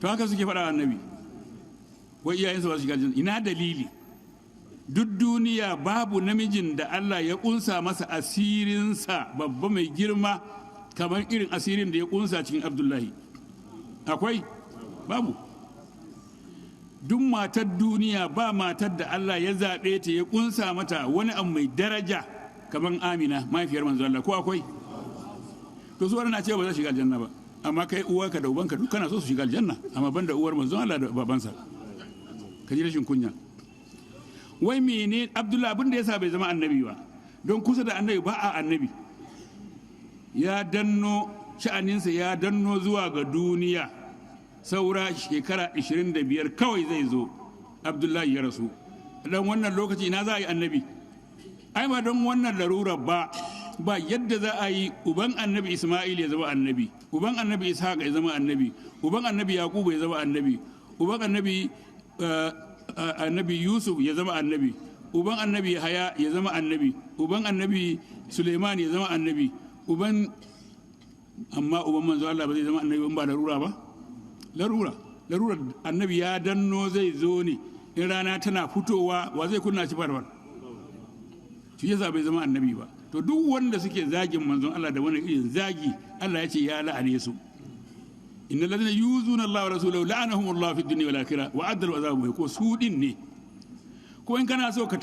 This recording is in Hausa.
to haka suke faɗa annabi wai iyayensa ba su shiga aljanna. Ina dalili? Duk duniya babu namijin da Allah ya kunsa masa asirinsa babba mai girma kamar irin asirin da ya kunsa cikin Abdullahi. Akwai? Babu. Duk matar duniya ba matar da Allah ya zaɓe ta ya kunsa mata wani abu mai daraja kamar Amina mahaifiyar manzo Allah, ko akwai? To su na cewa ba za su shiga aljanna ba, amma kai uwarka da ubanka duk kana so su shiga aljanna, amma banda uwar manzo Allah da babansa. Ka ji rashin kunya. Wai mene Abdullahi abin da yasa bai zama annabi ba? Don kusa da annabi ba a annabi. Ya danno sha'aninsa, ya danno zuwa ga duniya. Saura shekara 25 kawai zai zo Abdullahi ya rasu. Dan wannan lokaci ina za a yi annabi? Ai ba don wannan larurar ba yadda za a yi uban annabi Isma'il ya zama annabi, uban annabi Ishaq ya zama annabi, uban annabi Yaqub ya zama annabi, uban annabi annabi Yusuf ya zama annabi, uban annabi Haya ya zama annabi, uban annabi Suleiman ya zama annabi, amma uban manzo Allah ba zai zama annabi ba larura ba? Larura annabi ya danno zai zo ne in rana tana fitowa, wa zai kunna shi farfar? Shi yasa bai zama annabi ba. To duk wanda suke zagin manzon Allah da wani irin zagi, Allah ya ce ya la'ane su. Innal ladina yuzuna Allah wa rasulahu la'anahum Allah fid dunya wal akhirah wa adda al azab, ko su din ne. Ko in kana so ka